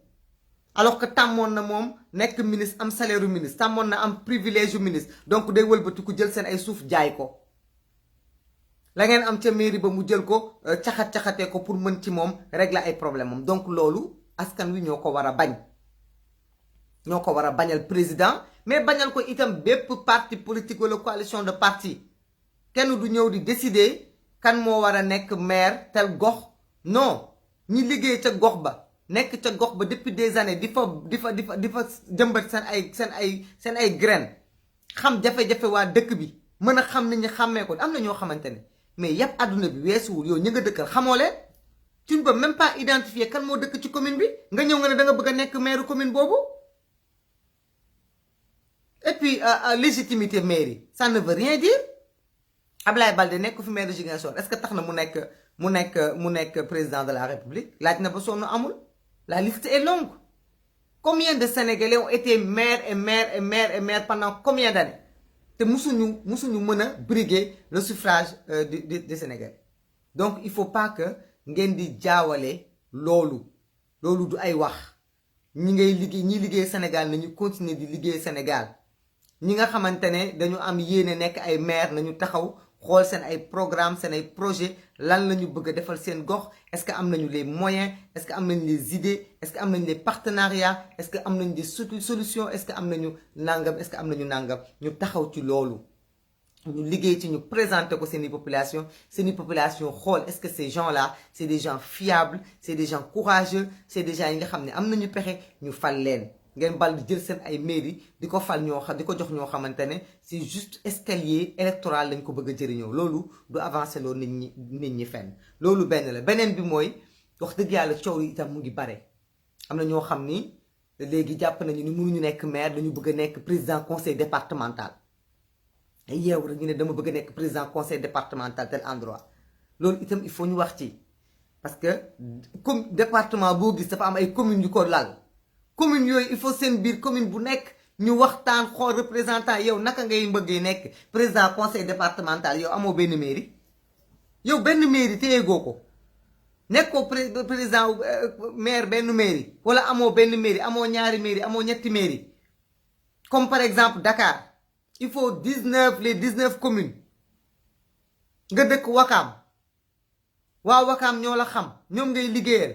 S1: alors que tàmmoon na moom nekk ministre am salaire u ministre tàmmoon na am privilège u ministre donc day wëlbatiku jël seen ay suuf jaay ko la ngeen am ca mairie ba mu jël ko caxat-caxatee ko pour mën ci moom régler ay problème am donc loolu askan wi ñoo ko war a bañ ñoo ko war a bañal président mais bañal ko itam bépp parti politique wala coalition de parti kenn du ñëw di décider kan moo war a nekk maire tel gox non ñi liggéey ca gox ba nekk ca gox ba depuis des années di fa jëmbat seen ay graines xam jafe-jafe waa dëkk bi mën a xam nit ñi xàmmee ko am na ñoo xamante ne mais yàpp àdduna bi weesuwul yow ñi nga dëkkal xamoo leen tu ne peux même pas identifier kan moo dëkk ci commune bi nga ñëw nga ne da nga bëgg a nekk maire commune boobu. Et puis légitimité mairie ça ne veut rien dire Ablaye Baldé nekk fi maire de Ziguinchor est-ce que tax na mu nekk président de la République laaj na ba sonn amul. La liste est longue. Combien de Sénégalais ont été maires et maires pendant combien d'années? Te musuñu mën a briguer le suffrage des Sénégalais. Donc il faut pas que ngeen di jaawale loolu du ay wax ñi liggéey Sénégal nañu continuer di liggéey Sénégal ñi nga xamante ne dañu am yéene nekk ay maire nañu taxaw xool seen ay programme seen ay projet lan la ñu bëgg a defal seen gox est-ce que am nañu les moyens est-ce que am nañu les idées est-ce que am nañu les partenariats est-ce que am nañu des solutions est-ce que am nañu nangam est-ce que am nañu nangam ñu taxaw ci loolu ñu liggéey ci ñu présenter ko seeni population xool est-ce que ces gens-là c'est des gens fiables c'est des gens courageux c'est des gens yi nga xam ne am nañu pexe ñu fal leen ngeen bal di jël seen ay mairie di ko fal di ko jox ñoo xamante ne c'est juste escalier électoral lañ ko bëgg a jëriñoo loolu du avancer loo nit ñi fenn loolu benn la beneen bi mooy wax dëgg yàlla coow yi itam mu ngi bare am na ñoo xam ni léegi jàpp nañu ni mënuñu nekk maire dañu bëgg a nekk président conseil départemental yeew rek ñu ne dama bëgg a nekk président conseil départemental tel endroit loolu itam il faut ñu wax ci parce que comme département boo gis dafa am ay communes yu ko lal commune yooyu il faut seen biir commune bu nekk ñu waxtaan xool représentant yow naka ngay bëggee nekk président conseil départemental yow amoo benn mairie yow benn mairie téyeegoo ko nekkoo président maire benn mairie wala amoo benn mairie amoo ñaari mairie amoo ñetti mairie comme par exemple Dakar il faut 19 communes nga dëkk Wakaam waa Wakaam ñoo la xam ñoom ngay liggéeyal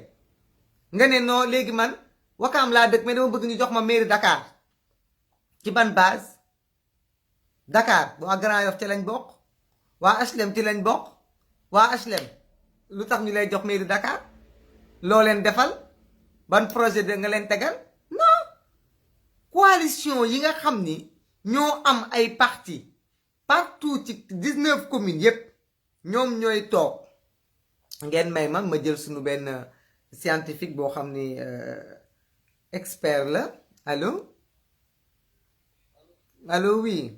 S1: nga ne non léegi man Wakaam laa dëkk mais dama bëgg ñu jox ma mairie Dakar ci ban base Dakar waa Grand Yoff ci lañ bokk waa HLM ci lañ bokk waa HLM lu tax ñu lay jox mairie Dakar loo leen defal ban projet de nga leen tegal non coalition yi nga xam ni ñoo am ay parti partout ci 19 communes yépp ñoom ñooy toog ngeen may ma jël suñu benn scientifique boo xam ni expert la allo oui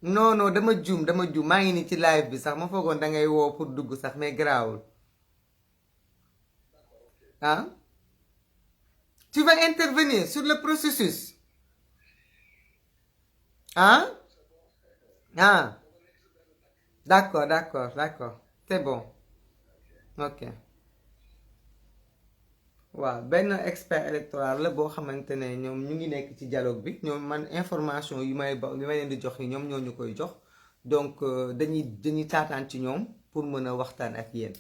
S1: non dama juum maa ngi ni ci live bi sax ma foogoon da ngay woo pour dugg sax mais garaawul ah tu vas intervenir sur le processus ah d'accord c'est bon ok waaw benn expert électoral la boo xamante ne ñoom ñu ngi nekk ci dialogue bi ñoom man information yu may leen di jox yi ñoom ñoo ñu koy jox donc dañuy taataan ci ñoom pour mën a waxtaan ak yéen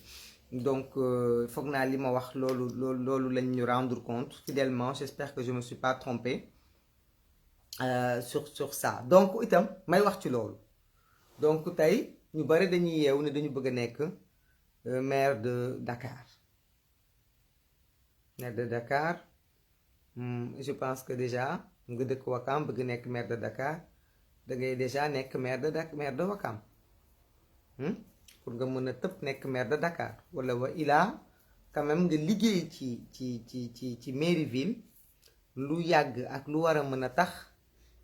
S1: donc foog naa li ma wax loolu lañ ñu rendre compte fidèlement. J'espère que je me suis pas trompé sur ça. Donc itam may wax ci loolu. Donc tey ñu bari dañuy yeewu ne dañu bëgg a nekk maire de Dakar. Maire de Dakar je pense que déjà nga dëkk Wakam bëgg nekk maire de Dakar da ngay déjà nekk maire de Wakam pour nga mën a tëb nekk maire de Dakar wala wa ilaa quand même nga liggéey ci mairie ville lu yàgg ak lu war a mën a tax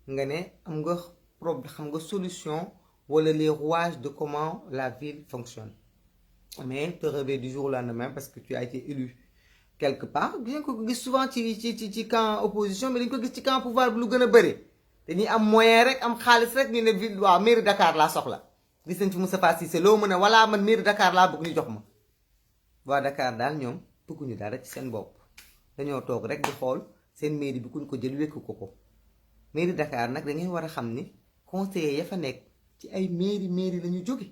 S1: nga ne am nga problème xam nga solution wala les rouages de comment la ville fonctionne. Mais te réveiller du jour au lendemain parce que tu as été élu quelque part bien ko gis souvent ci camp opposition mais dañ ko gis ci camp pouvoir bi lu gën a bëri dañuy am moyen rek am xaalis rek ñu ne ville waaw mairie Dakar laa soxla. gis nañ fi Moustapha Cissé loo mën a walla man mairie Dakar laa bëgg ñu jox ma waa Dakar daal ñoom bëgguñu dara ci seen bopp dañoo toog rek di xool seen mairie bi kuñ ko jël wékk ko mairie Dakar nag da ngay war a xam ni conseillers ya fa nekk ci ay mairie la ñu jóge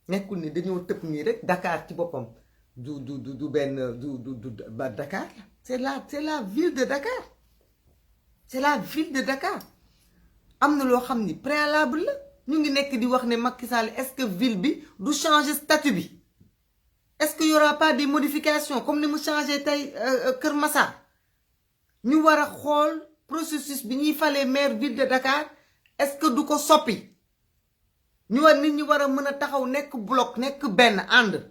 S1: nekkul ni dañoo tëb nii rek Dakar ci boppam du benn ba Dakar c'est la ville de Dakar c'est la ville de Dakar am na loo xam ni préalable la. ñu ngi nekk di wax ne Macky Sall est-ce que ville bi du changer statut bi est-ce que y aura pas des modifications comme ni mu changé tey Kër Massar ñu war a xool processus bi ñuy falee maire ville de Dakar est-ce que du ko soppi ñu war nit ñi war a mën a taxaw nekk bloc nekk benn ànd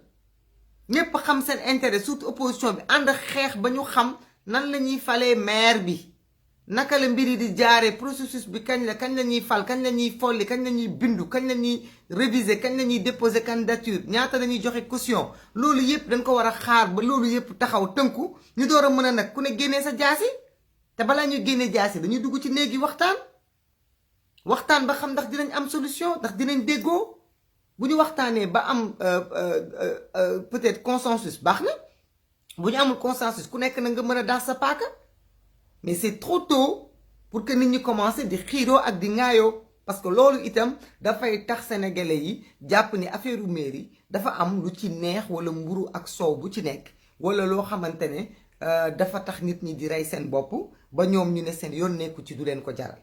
S1: ñépp xam seen intérêt surtout opposition bi ànd xeex ba ñu xam nan la ñuy falee maire bi naka la mbir yi di jaaree processus bi kañ la ñuy fal kañ la ñuy folli kañ la ñuy bindu kañ la ñuy réviser kañ la ñuy déposer candidature ñaata la ñuy joxe caution loolu yëpp dañ ko war a xaar ba loolu yëpp taxaw tënku ñu door a mën a nag ku ne génnee sa jaasi te balaa ñuy génnee jaasi dañuy dugg ci néegi waxtaan ba xam ndax dinañ am solution ndax dinañ déggoo bu ñu waxtaanee ba am peut-être consensus baax na bu ñu amul consensus ku nekk na nga mën a daas sa paaka. Mais c'est trop tôt pour que nit ñi commencé di xiiroo ak di ŋaayoo parce que loolu itam dafay tax sénégalais yi jàpp ni affaire mairie dafa am lu ci neex wala mburu ak soow bu ci nekk wala loo xamante ne dafa tax nit ñi di rey seen bopp ba ñoom ñu ne seen yoon nekku ci du leen ko jaral.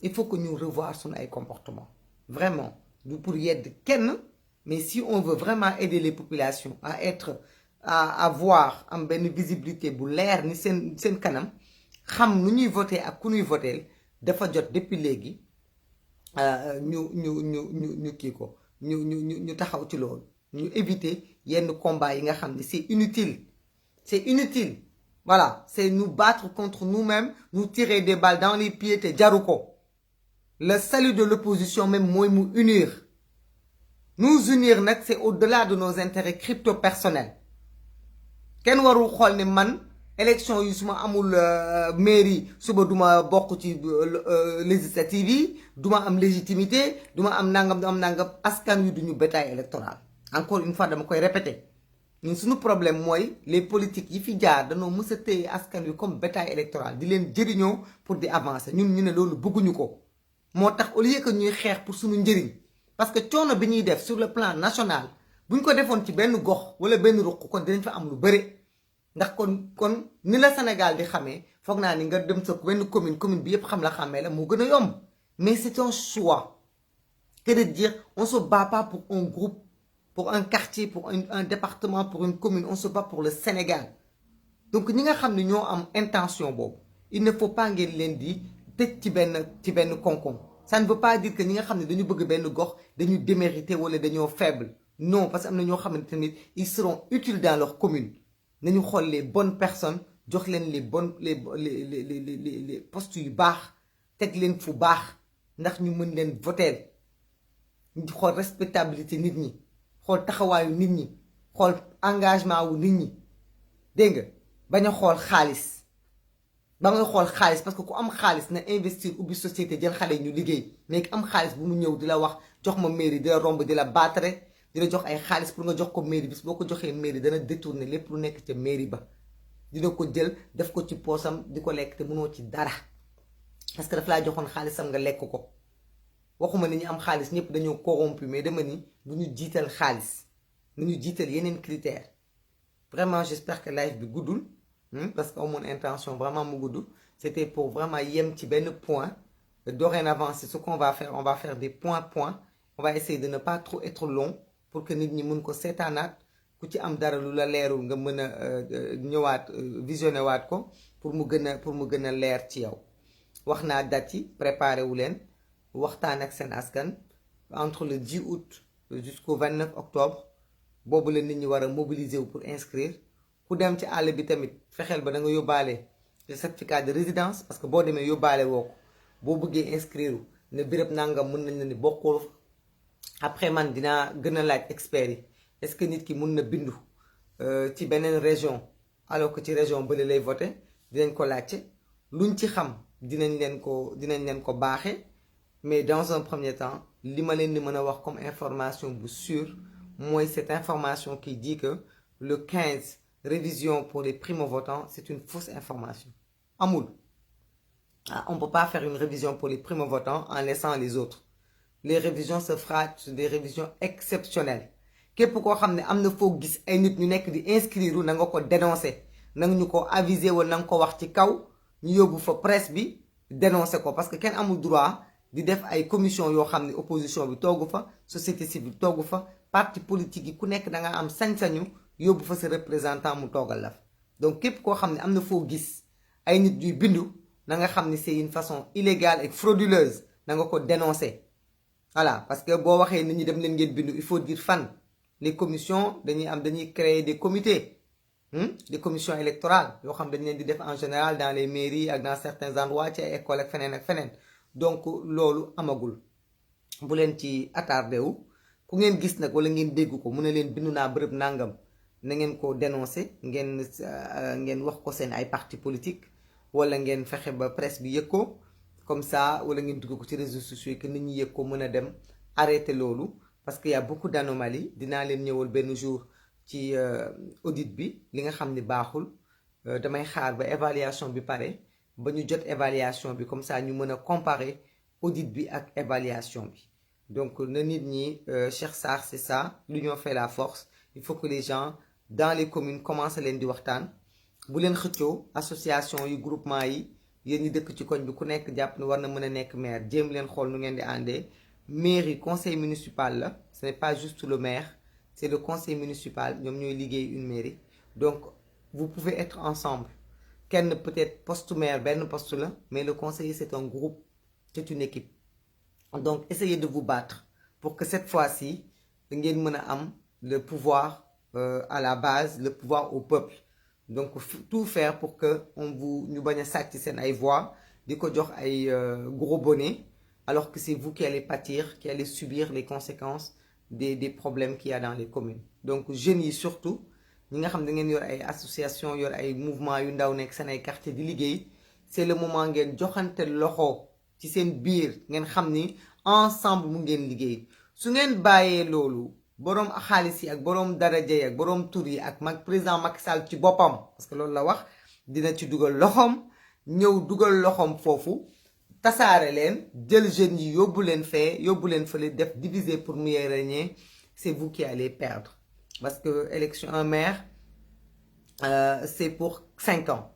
S1: Il faut que ñu revoir suñu ay comportement vraiment du pour yedd kenn mais si on veut vraiment aider les populations à être à avoir am benn visibilité bu leer ni seen kanam xam nu ñuy voter ak ku ñuy voter dafa jot depuis léegi ñu kii ko ñu taxaw ci loolu ñu éviter yenn combat yi nga xam ne c'est inutile voilà c'est nous battre contre nous-mêmes nous tirer des balles dans les pieds te jaru ko le salut de l'opposition même mooy mu unir nous unir nag c'est au-delà de nos intérêts crypto personnels kenn warul xool ne man élection yi su ma amul mairie suba duma bokk ci législative yi duma am légitimité duma am nangam askan wi duñu bétail électoral encore une fois dama koy répéter ñun suñu problème mooy les politiques yi fi jaar dañoo mës a téye askan wi comme bétail électoral di leen jëriñoo pour di avancer ñun ñu ne loolu bëgguñu ko moo tax au lieu que ñuy xeex pour suñu njëriñ parce que coono bi ñuy def sur le plan national buñ ko defoon ci benn gox wala benn ruq kon dinañ fa am lu bëri ndax kon ni la Sénégal di xamee foog naa ni nga dem sa benn commune bi yëpp xam la xàmmee la moo gën a yomb mais c'est un choix que de dire on se bat pas pour un groupe pour un quartier pour un département pour une commune on se bat pour le Sénégal donc ñi nga xam ne ñoo am intention boobu il ne faut pas ngeen leen di tëj ci benn koŋ-koŋ ça ne veut pas dire que ñi nga xam ne dañu bëgg benn gox dañu démérité wala dañoo faible non parce que am na ñoo xamante tamit ils seront utiles dans leur commune nañu xool les bonnes personnes jox leen les postes yu baax teg leen fu baax ndax ñu mën leen voter ñu xool respectabilité nit ñi xool taxawaayu nit ñi xool engagement wu nit ñi dégg nga bañ a xool xaalis ba ngay xool xaalis parce que ku am xaalis na investir ubbi société jël xale yi ñu liggéey mais am xaalis bu mu ñëw di la wax jox ma mairie di la romb di la battre di la jox ay xaalis pour nga jox ko mairie bis boo ko joxee mairie dana détourner lépp lu nekk ca mairie ba dina ko jël def ko ci poosam di ko lekk te mënoo ci dara parce que daf laa joxoon xaalisam nga lekk ko waxuma ni ñu am xaalis ñëpp dañoo corrompu mais dama ni bu ñu jiital xaalis nu ñu jiital yeneen critère vraiment j'espère que live bi guddul parce que mon intention vraiment mu gudd c'était pour vraiment yem ci benn point dorénavant c'est ce qu'on va faire on va faire des points on va essayer de ne pas trop être long pour que nit ñi mën ko seetaanaat ku ci am dara lu la leerul nga mën a ñëwaat visionné waat ko pour mu gën a leer ci yow wax naa date yi préparé wu leen waxtaan ak seen askan entre le 10 août jusqu'au 29 octobre boobu la nit ñi war a mobiliser wu pour inscrire ku dem ci àll bi tamit fexeel ba da nga yóbbaale le certificat de résidence parce que boo demee yóbbaale woo ko boo bëggee inscrire ne béréb nangam mën nañ la ni bokkul après man dinaa gën a laaj experts yi est-ce que nit ki mun na bindu ci beneen région alors que ci région bële lay voté dinañ ko laajte luñ ci xam dinañ leen ko baaxe mais dans un premier temps li ma leen di mën a wax comme information bu sûre mooy cette information qui dit que le 15 révision pour les primo-votants c'est une fausse information amul on peut pas faire une révision pour les primo-votants en laissant les autres les révisions se fera sur des révisions exceptionnelles képp koo xam ne am na foo gis ay nit ñu nekk di inscrire na nga ko dénoncer na nga ñu ko aviser wala na nga ko wax ci kaw ñu yóbbu fa presse bi dénoncer ko parce que kenn amul droit di def ay commission yoo xam ne opposition bi toogu fa société civile toogu fa parti politique yi ku nekk da nga am sañ-sañu yóbbu fa sa représentant mu toogal la fa donc képp koo xam ne am na foo gis ay nit yuy bindu na nga xam ne c'est une façon illégale et frauduleuse na nga ko dénoncer voilà parce que boo waxee nit ñi dem leen ngeen bindu il faut dire fan les commissions dañuy créer des comités des commissions électorales yoo xam dañ leen di def en général dans les mairies ak dans certains endroits ci ay écoles ak feneen donc loolu amagul bu leen ci attardé wu ku ngeen gis nag wala ngeen dégg ko mu ne leen bindu naa bërëb nangam na ngeen ko dénoncer ngeen wax ko seen ay parti politique wala ngeen fexe ba presse bi yëg ko comme ça wala ngeen dugg ko ci réseaux sociaux yi que nit ñi yëg ko mën a dem arrêter loolu parce que y a beaucoup d'anomalies dinaa leen ñëwal benn jour ci audit bi li nga xam ni baaxul damay xaar ba évaluation bi pare ba ñu jot évaluation bi comme ça ñu mën a comparer audit bi ak évaluation bi donc na nit ñi Cheikh Sarr c'est ça l'union fait la force il faut que les gens dans les communes commencent leen di waxtaan bu leen xëccoo association yi groupement yi yéen ñi dëkk ci koñ bi ku nekk jàpp ne war na mën a nekk maire jéem leen xool nu ngeen di àndee mairie conseil municipal la ce n'est pas juste le maire c'est le conseil municipal ñoom ñooy liggéey une mairie donc vous pouvez être ensemble kenn peut-être poste maire benn poste la mais le conseiller c'est un groupe c'est une équipe donc essayez de vous battre pour que cette fois-ci ngeen mën a am le pouvoir à la base le pouvoir au peuple donc tout faire pour que ñu bañ a sàcc seen ay voix di ko jox ay gros bonnets alors que c'est vous qui allez pâtir qui allez subir les conséquences des problèmes qu'il y a dans les communes donc jeunes yi surtout ñi nga xam da ngeen yor ay association yor ay mouvement yu ndaw nekk seen ay quartier di liggéey c'est le moment ngeen joxante loxo ci seen biir ngeen xam ni ensemble mu ngeen liggéey su ngeen bàyyee loolu boroom xaalis yi ak boroom daraja yi ak boroom tur yi ak président Macky Sall ci boppam parce que loolu la wax dina ci dugal loxoom ñëw dugal loxoom foofu tasaare leen jël jeunes yi yóbbu leen fële def diviser pour mieux régner c'est vous qui allez perdre parce que élection un maire c'est pour 5 ans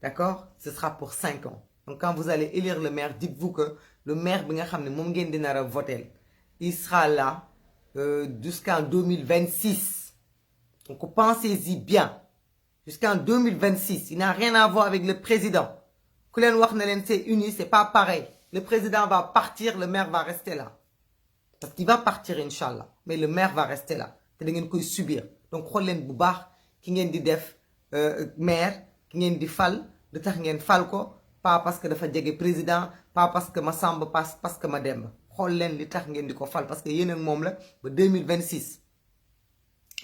S1: d'accord ce sera pour 5 ans donc quand vous allez élire le maire dites-vous que le maire bi nga xam ne moom ngeen di nar a voter il sera là jusqu'en 2026 donc pensez-y bien jusqu'en 2026 il n'a rien à voir avec le président ku leen wax na leen c'est uni c'est pas pareil le président va partir le maire va rester là parce qu'il va partir inchallah mais le maire va rester là te da ngeen koy subir donc xool leen bu baax ki ngeen di def maire ki ngeen di fal lu tax ngeen fal ko pas parce que dafa jege président pas parce que ma Samba parce que ma Demba xool leen li tax ngeen di ko fal parce que yéen ak moom la ba 2026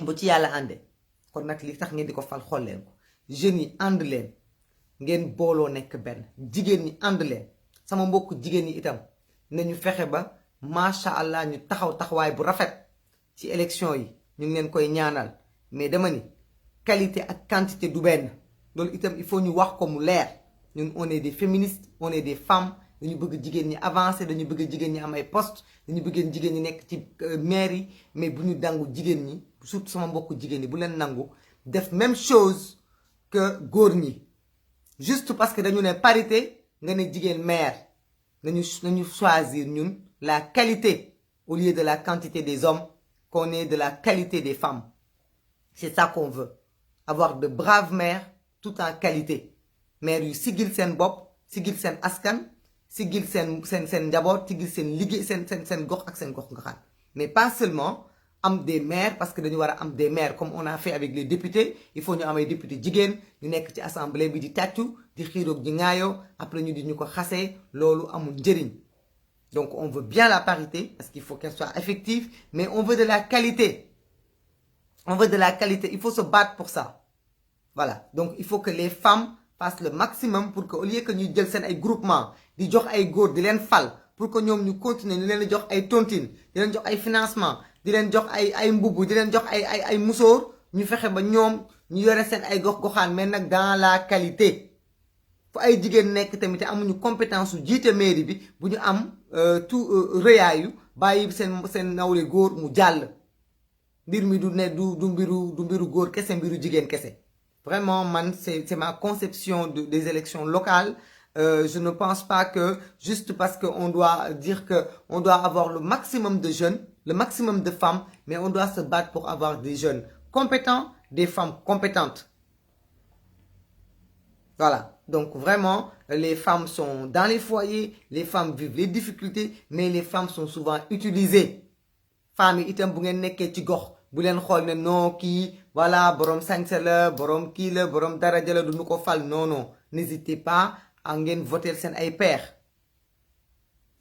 S1: bu ci yàlla àndee kon nag li tax ngeen di ko fal xool leen ko jeunes yi ànd leen ngeen booloo nekk benn jigéen ñi ànd leen sama mbokk jigéen ñi itam nañu fexe ba macha allah ñu taxawaay bu rafet ci élection yi ñu ngi leen koy ñaanal mais dama ni qualité ak quantité du benn loolu itam il faut ñu wax ko mu leer ñun on est des féministes on est des femmes dañu bëgg jigéen ñi avancer dañu bëgg jigéen ñi am ay postes dañu bëgg jigéen ñi nekk ci maire yi mais bu ñu dangu jigéen ñi surtout sama mbokk jigéen ñi bu leen nangu def même chose que góor ñi juste parce que dañu ne parité nga ne jigéen maire nañu choisir ñun la qualité au lieu de la quantité des hommes, qu'on ait de la qualité des femmes. C'est ça qu'on veut. Avoir de braves mères tout en qualité. Mères yu sigil sen bop, sigil sen askan, sigil sen njaboot, sigil sen liggéey sen gox ak sen gox goxaan. Mais pas seulement am des maires parce que dañu war a am des maires comme on a fait avec les députés. Il faut ñu am ay députés jigéen ñu nekk ci assemblée bi di tàccu di xiiroog di ŋaayoo après ñu di ñu ko xasee loolu amul njëriñ. Donc on veut bien la parité parce qu'il faut qu'elle soit effective, mais on veut de la qualité. On veut de la qualité, il faut se battre pour ça. Voilà, donc il faut que les femmes fassent le maximum pour que au lieu que ñu jël seen ay groupement di jox ay góor di leen fal pour que ñoom ñu continuer ñu leen jox ay tontine di leen jox ay financement di leen jox ay mbubb di leen jox ay musóor ñu fexe ba ñoom ñu yore seen ay gox-goxaan mais nag dans la qualité. fu ay jigéen nekk tamit amuñu compétence su jiite mairie bi bu ñu am tout rëyaayu bàyyi seen nawle góor mu jàll mbir mi du ne du mbiru góor kese mbiru jigéen kese. Vraiment man c'est ma conception des élections locales. Je ne pense pas que juste parce qu'on doit dire que on doit avoir le maximum de jeunes, le maximum de femmes, mais on doit se battre pour avoir des jeunes compétents, des femmes compétentes. Voilà. Donc vraiment, les femmes sont dans les foyers, les femmes vivent les difficultés, mais les femmes sont souvent utilisées. Femmes itam bu ngeen nekkee ci gox bu leen xool ne non kii voilà borom sañse la borom kii la borom daraja la du ñu ko fal non n'hésitez pas à ngeen voter seen ay père.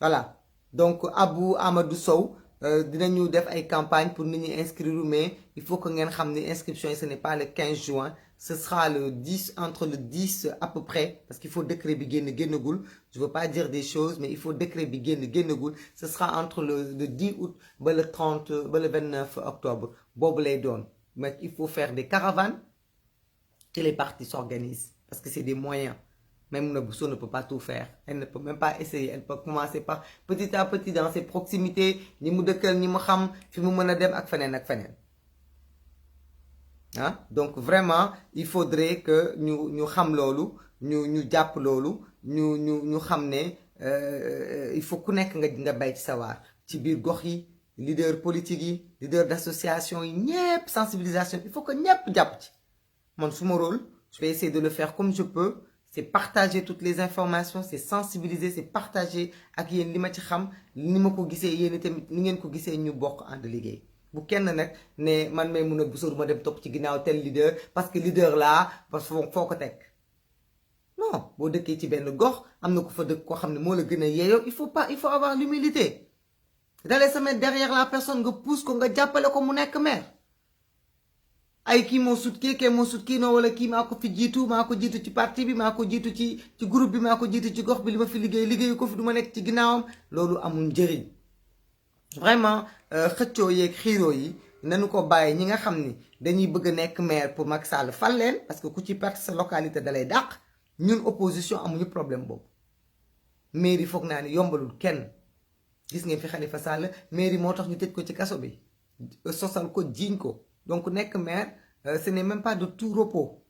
S1: Voilà. Donc Amadou Sow dinañu def ay campagne pour nit ñi inscrire, mais il faut que ngeen xam ne inscription ce n'est pas le 15 juin. Ce sera le 10, entre le 10 à peu près, parce qu'il faut décret bi génnagul. Je veux pas dire des choses, mais il faut décret bi génnagul. Ce sera entre le 10 août ba le 30 ba le 29 octobre. Boobu lay doon. Mais il faut faire des caravanes que les partis s'organisent, parce que c'est des moyens. Même Nabousso ne peut pas tout faire. Elle ne peut même pas essayer. Elle peut commencer par petit à petit dans ses proximités. Ñi mu dëkkal ñi mu xam fi mu mën a dem ak feneen ak feneen. Hein? Donc vraiment il faudrait que ñu xam loolu ñu jàpp loolu ñu xam ne il faut ku nekk nga bay ci sawar ci biir gox yi leader politique yi leader d'association yi ñëpp sensibilisation il faut que ñëpp jàpp ci man suma rôle je vais essayer de le faire comme je peux. C'est partager toutes les informations, c'est sensibiliser, c'est partager ak yéen li ma ci xam ni ma ko gisee yéen tamit ni ngeen ko gisee ñu bokk ànd liggéey. Bu kenn nag ne man may mun a busóor ma dem topp ci ginnaaw tel leader parce que leader là parce que foo ko teg non boo dëkkee ci benn gox am na ko fa dëkk koo xam ne moo la gën a yeeyoo il faut avoir l'humilité d'aller se mettre derrière la personne nga pousse ko nga jàppale ko mu nekk maire ay kii moo sut kii moo sut kii noo wala kii maa ko fi jiitu maa ko jiitu ci parti bi maa ko jiitu ci groupe bi maa ko jiitu ci gox bi li ma fi liggéeyu ko fi du ma nekk ci ginnaawam loolu amul njëriñ. Vraiment xëccoo yeeg xiiroo yi nañu ko bàyyi ñi nga xam ni dañuy bëgg a nekk maire pour Macky Sall fal leen parce que ku ci perte sa localité dalay dàq ñun opposition amuñu problème boobu. mairie foog naa ni yombalul kenn gis ngeen fi Khalifa Sall mairie moo tax ñu tëj ko ci kaso bi sosal ko jiiñ ko donc nekk maire ce n'est même pas de tout repos.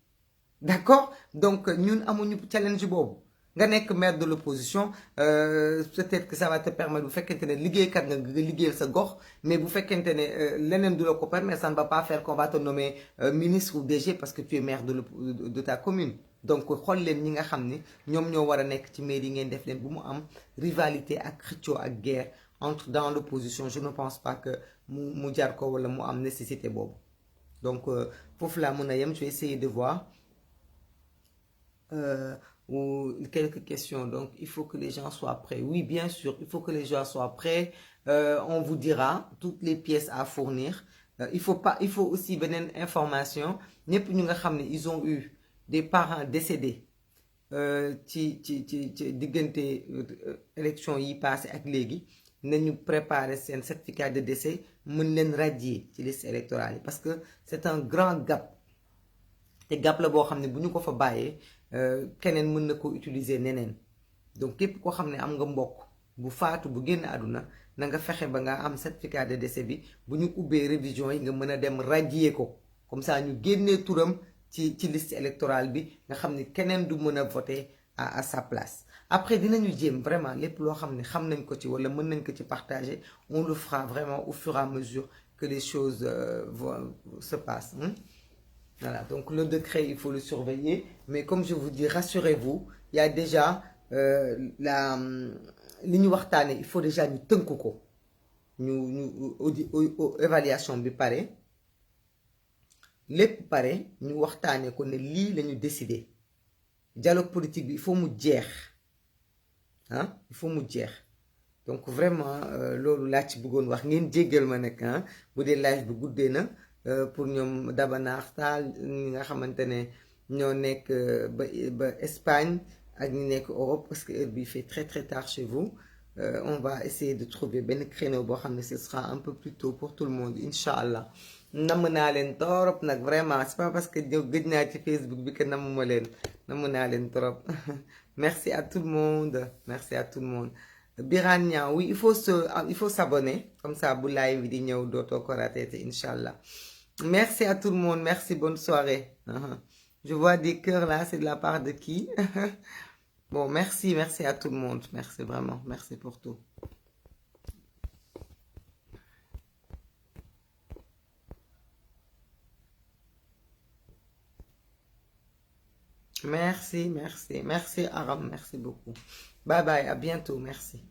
S1: D'accord? Donc ñun amuñu challenge boobu. Nga nekk maire de l'opposition peut-être que ça va te permettre bu fekkente ne liggéeykat nga liggéeyal sa gox mais bu fekkente ne leneen du la ko permettre ça ne va pas faire qu'on va te nommer ministre ou DG parce que tu es maire de ta commune. Donc xool leen ñi nga xam ni ñoom ñoo war a nekk ci mairie ngeen def leen bu mu am rivalité ak xëccoo ak guerre entre dans l'opposition. Je ne pense pas que mu jar ko wala mu am nécessité boobu. Donc foofu laa mën a yem. Je vais essayer de voir ou quelques questions. Donc il faut que les gens soient prêts. Oui, bien sûr, il faut que les gens soient prêts. On vous dira toutes les pièces à fournir. Il faut aussi beneen information. ñëpp ñu nga xam ne ils ont eu des parents décédés ci diggante élection yi passé ak léegi nañu préparer seen certificat de décès mën leen radier ci liste électorale yi parce que c'est un grand gap te gap la boo xam ne bu ñu ko fa bàyyee keneen mën na ko utiliser neneen donc képp koo xam ne am nga mbokk bu faatu bu génn àdduna na nga fexe ba nga am certificat de décès bi bu ñu ubbee révision yi nga mën a dem radier ko comme ça ñu génnee turam ci liste électorale bi nga xam ni keneen du mën a voter à sa place. Après dinañu jéem vraiment lépp loo xam ne xam nañ ko ci wala mën nañ ko ci partager, on le fera vraiment au fur et à mesure que les choses se passent. Voilà, donc le décret, il faut le surveiller. Mais comme je vous dis, rassurez-vous, il y a déjà li ñu waxtaane, il faut déjà ñu tënk ko ñu évaluation bi pare lépp pare ñu waxtaane ko ne lii la ñu décidé. Dialogue politique bi il faut mu jeex il faut mu jeex. Donc vraiment loolu laa ci bëggoon wax, ngeen jéggal ma nag bu dee live bi guddee na pour ñoom Dabanar Tall ñi nga xamante ne ñoo nekk ba Espagne ak ñi nekk Europe, parce que heure bi fait très très tard chez vous. On va essayer de trouver benn créneau boo xam ne ce sera un peu plus tôt pour tout le monde, inch'Allah. namm naa leen torop nag vraiment, c'est pas parce que gëj naa ci Facebook bi que nammuma leen, namm naa leen torop. Merci à tout le monde, merci à tout le monde. Birania, oui, il faut s'abonner, comme ça bu live bi di ñëw dootoo ko raté, inch'Allah. Merci à tout le monde, merci, bonne soirée. Je vois des cœurs là, c'est de la part de qui? Bon, merci à tout le monde, merci vraiment, merci pour tout. Merci Aram, merci beaucoup. Bye bye, à bientôt, merci.